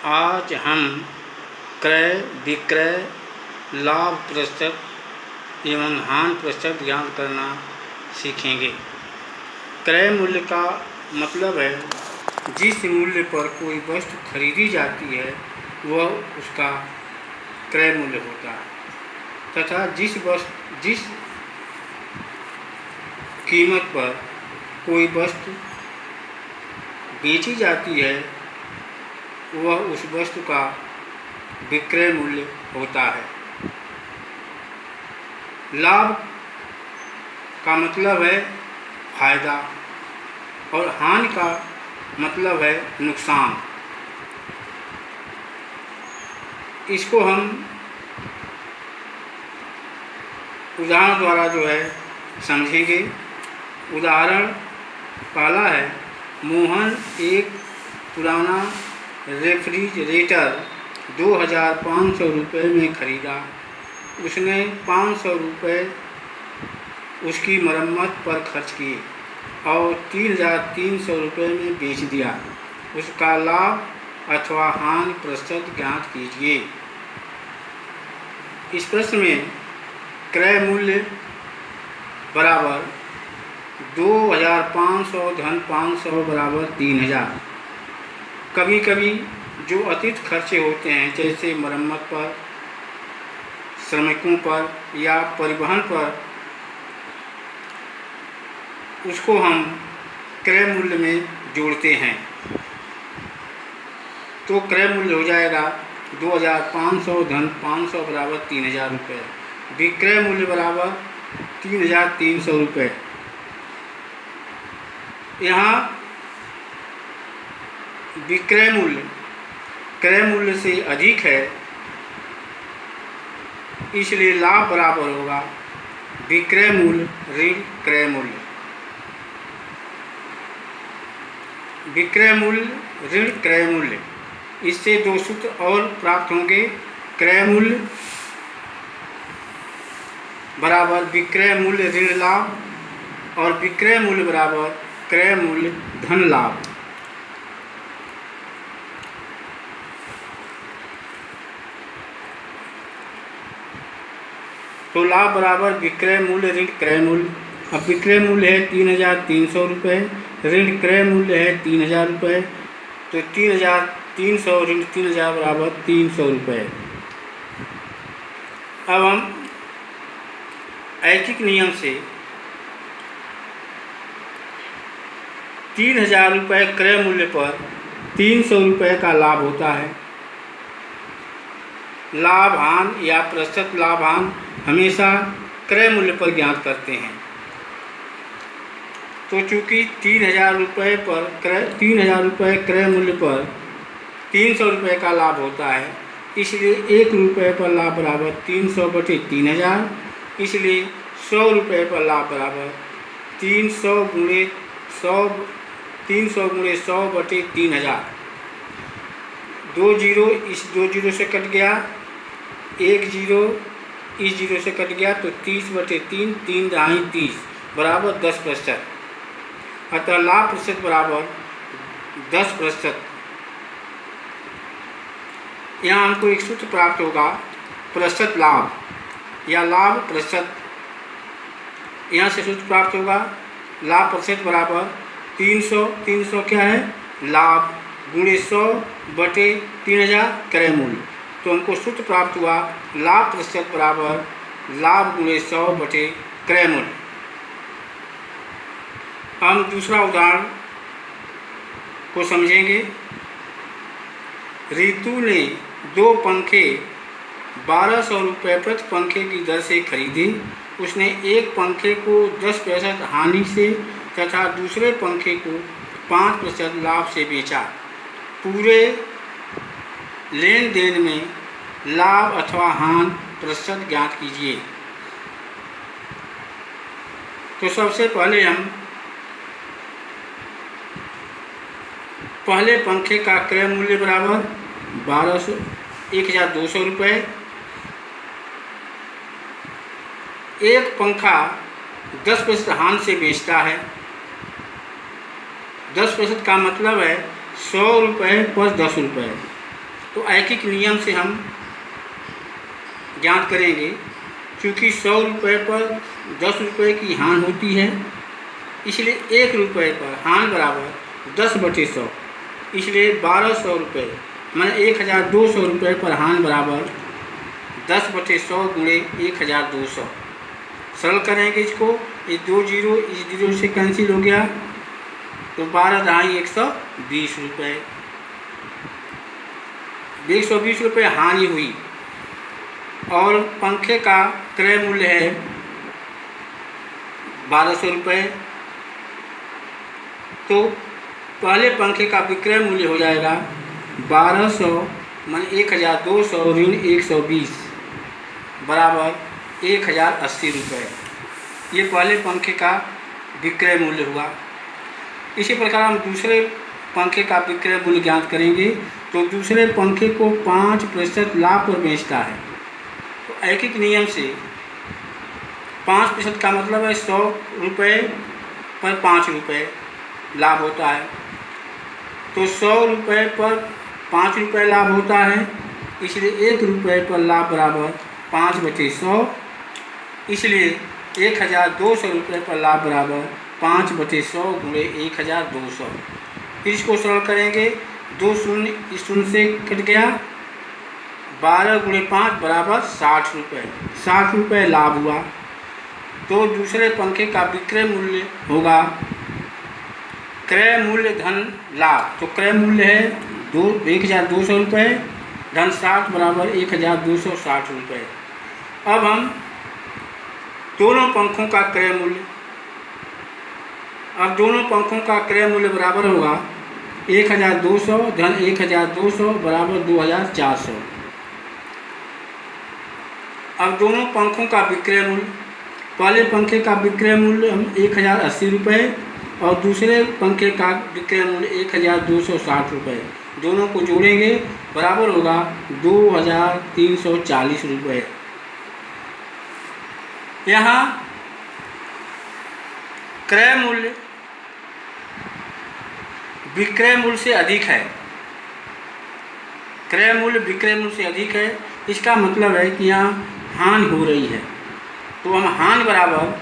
आज हम क्रय विक्रय लाभ प्रतिशत एवं हानि प्रतिशत ज्ञात करना सीखेंगे। क्रय मूल्य का मतलब है जिस मूल्य पर कोई वस्तु खरीदी जाती है वह उसका क्रय मूल्य होता है, तथा जिस कीमत पर कोई वस्तु बेची जाती है वह उस वस्तु का विक्रय मूल्य होता है। लाभ का मतलब है फायदा और हानि का मतलब है नुकसान। इसको हम उदाहरण द्वारा जो है समझेंगे। उदाहरण पहला है, मोहन एक पुराना रेफ्रिजरेटर 2500 रुपये में खरीदा। उसने 500 रुपये उसकी मरम्मत पर खर्च किए और 3300 रुपये में बेच दिया। उसका लाभ अथवा हानि प्रतिशत ज्ञात कीजिए। इस प्रश्न में क्रय मूल्य बराबर 2500 धन 500 बराबर 3000। कभी कभी जो अतिरिक्त खर्चे होते हैं जैसे मरम्मत पर, श्रमिकों पर या परिवहन पर, उसको हम क्रय मूल्य में जोड़ते हैं। तो क्रय मूल्य हो जाएगा 2500 धन 500 बराबर 3000 रुपये। विक्रय मूल्य बराबर 3300 रुपये। यहाँ विक्रय मूल्य क्रय मूल्य से अधिक है, इसलिए लाभ बराबर होगा विक्रय मूल्य ऋण क्रय मूल्य। विक्रय मूल्य ऋण क्रय मूल्य, इससे दो सूत्र और प्राप्त होंगे। क्रय मूल्य बराबर विक्रय मूल्य ऋण लाभ और विक्रय मूल्य बराबर क्रय मूल्य धन लाभ। तो लाभ बराबर विक्रय मूल्य ऋण क्रय मूल्य। अब विक्रय मूल्य है 3300 रुपये, ऋण क्रय मूल्य है 3000 रुपये। तो 3300 ऋण 3000 बराबर 300 रुपये। अब हम ऐच्छिक नियम से 3000 रुपये क्रय मूल्य पर 300 रुपये का लाभ होता है। लाभ हानि या प्रतिशत लाभ हानि हमेशा क्रय मूल्य पर ज्ञात करते हैं। तो चूँकि 3000 रुपये क्रय मूल्य पर 300 रुपये का लाभ होता है, इसलिए 1 रुपये पर लाभ बराबर 300 बटे 3000। इसलिए 100 रुपये पर लाभ बराबर 300 गुणे 100 बटे 3000। 2 जीरो इस 2 जीरो से कट गया, 1 जीरो इस जीरो से कट गया, तो 30 बटे 3, 3 दहाई 30 बराबर 10%। अतः लाभ प्रतिशत बराबर 10%। यहाँ हमको एक सूत्र प्राप्त होगा प्रतिशत लाभ या लाभ प्रतिशत। यहाँ से सूत्र प्राप्त होगा लाभ प्रतिशत बराबर 300 क्या है, लाभ गुणे 100 बटे 3000 क्रय मूल्य। तो हमको सूत्र प्राप्त हुआ लाभ प्रतिशत बराबर लाभ गुणे 100 बटे क्रय मूल्य। हम दूसरा उदाहरण को समझेंगे। रितु ने 2 पंखे 1200 रुपये प्रति पंखे की दर से खरीदे। उसने एक पंखे को 10% हानि से तथा दूसरे पंखे को 5% लाभ से बेचा। पूरे लेन देन में लाभ अथवा हानि प्रतिशत ज्ञात कीजिए। तो सबसे पहले हम पहले पंखे का क्रय मूल्य बराबर 1200 रुपये। एक पंखा 10% हानि से बेचता है। 10% का मतलब है 100 रुपये + 10 रुपये। तो ऐकिक नियम से हम ज्ञात करेंगे। क्योंकि 100 रुपये पर 10 रुपये की हानि होती है, इसलिए 1 रुपये पर हानि बराबर 10/100, इसलिए 1200 रुपये माने 1200 रुपये पर हानि बराबर 10/100 गुणे 1200। सरल करेंगे इसको, ये 2 जीरो इस जीरो से कैंसिल हो गया, तो 12×120 रुपये। 120 रुपये हानि हुई और पंखे का क्रय मूल्य है 1200 रुपये। तो पहले पंखे का विक्रय मूल्य हो जाएगा 1200 माने 1200 ऋण 120 बराबर 1080 रुपये। ये पहले पंखे का विक्रय मूल्य हुआ। इसी प्रकार हम दूसरे पंखे का विक्रय मूल्य ज्ञात करेंगे। तो दूसरे पंखे को 5% लाभ पर बेचता है। तो ऐकिक नियम से 5% का मतलब है 100 रुपये पर 5 रुपये लाभ होता है। तो 100 रुपये पर 5 रुपये लाभ होता है, इसलिए 1 रुपये पर लाभ बराबर 5/100, इसलिए 1200 रुपये पर लाभ बराबर 5/100 गुणे 1200। फिर इसको सरल करेंगे, 2 शून्य इस शून्य से कट गया, 12 गुणे 5 बराबर 60 रुपये। 60 रुपये लाभ हुआ। तो दूसरे पंखे का विक्रय मूल्य होगा क्रय मूल्य धन लाभ। तो क्रय मूल्य है 1200 रुपये धन 60 बराबर 1260 रुपये। अब हम दोनों पंखों का क्रय मूल्य, अब दोनों पंखों का क्रय मूल्य बराबर होगा 1200 धन 1200 बराबर 2400। अब दोनों पंखों का विक्रय मूल्य, पहले पंखे का विक्रय मूल्य हम 1080 रुपये और दूसरे पंखे का विक्रय मूल्य 1260 रुपये, दोनों को जोड़ेंगे बराबर होगा 2340 रुपये। यहाँ क्रय मूल्य विक्रय मूल्य से अधिक है, क्रय मूल्य विक्रय मूल्य से अधिक है। इसका मतलब है कि यहाँ हानि हो रही है। तो हम हानि बराबर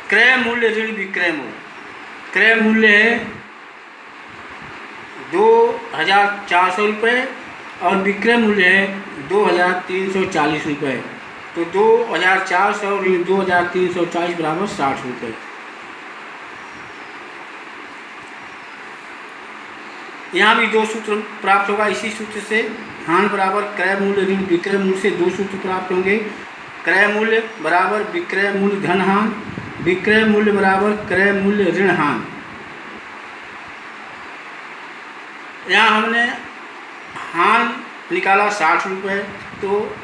क्रय मूल्य ऋण विक्रय मूल्य, क्रय मूल्य है 2400 रुपये और विक्रय मूल्य है 2340 रुपये। तो 2400 ऋण 2340 बराबर 60 रुपये। यहाँ भी 2 सूत्र प्राप्त होगा। इसी सूत्र से हानि बराबर क्रय मूल्य ऋण विक्रय मूल्य से 2 सूत्र प्राप्त होंगे। क्रय मूल्य बराबर विक्रय मूल्य धन हानि, विक्रय मूल्य बराबर क्रय मूल्य ऋण हानि। यहाँ हमने हानि निकाला 60 रुपये, तो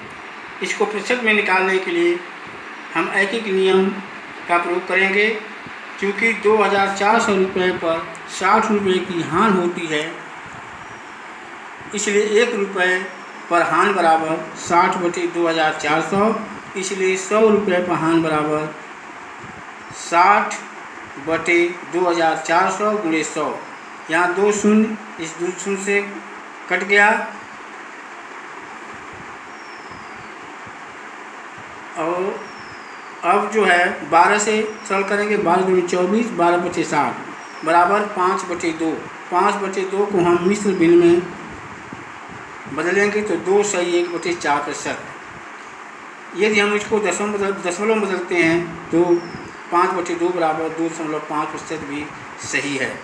इसको प्रतिशत में निकालने के लिए हम ऐकिक नियम का प्रयोग करेंगे। क्योंकि 2400 रुपये पर 60 रुपये की हानि होती है, इसलिए 1 रुपये पर हानि बराबर 60/2400, इसलिए 100 रुपये पर हानि बराबर 60/2400 गुणे 100। यहाँ 2 शून्य इस 2 शून्य से कट गया और अब जो है 12 से सरल करेंगे, 12 दूनी 24, 12/60 बराबर 5/2। 5/2 को हम मिश्र भिन्न में बदलेंगे तो 2 सही 1/4%। यदि हम इसको दशमलव में बदलते हैं तो 5/2 बराबर 2.5% भी सही है।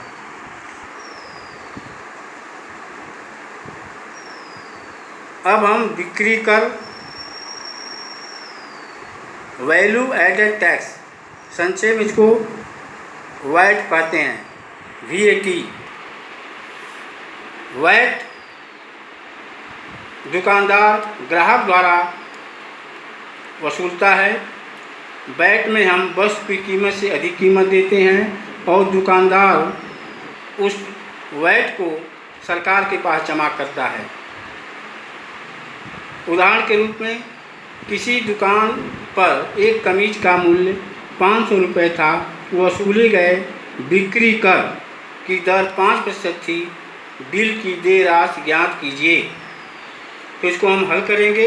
अब हम बिक्री कर वैल्यू एडेड टैक्स, संक्षेप में इसको वैट कहते हैं, VAT। वैट दुकानदार ग्राहक द्वारा वसूलता है। वैट में हम वस्तु की कीमत से अधिक कीमत देते हैं और दुकानदार उस वैट को सरकार के पास जमा करता है। उदाहरण के रूप में किसी दुकान पर एक कमीज का मूल्य 500 रुपये था, वसूले गए बिक्री कर की दर 5% थी, बिल की देय राशि ज्ञात कीजिए। तो इसको हम हल करेंगे।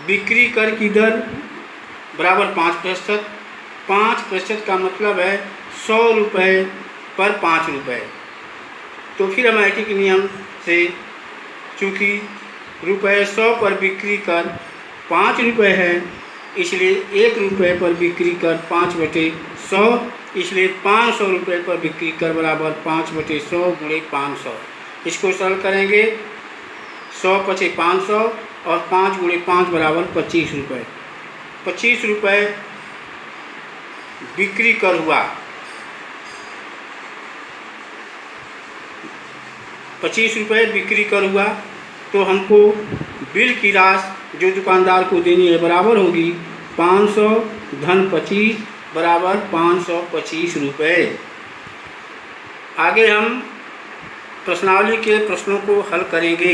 बिक्री कर की दर बराबर 5%। 5% का मतलब है 100 रुपये पर 5 रुपये। तो फिर हम ऐटिक नियम से, चूँकि ₹100 पर बिक्री कर 5 रुपये है, इसलिए 1 रुपये पर बिक्री कर 5/100, इसलिए 500 रुपये पर बिक्री कर बराबर 5/100 गुणे 500। इसको सरल करेंगे। 100 × 500 और 5 × 5 बराबर 25 रुपये। 25 रुपये बिक्री कर हुआ। 25 रुपये बिक्री कर हुआ। तो हमको बिल की राशि जो दुकानदार को देनी है बराबर होगी 500 धन 25 बराबर 525 रुपये। आगे हम प्रश्नावली के प्रश्नों को हल करेंगे।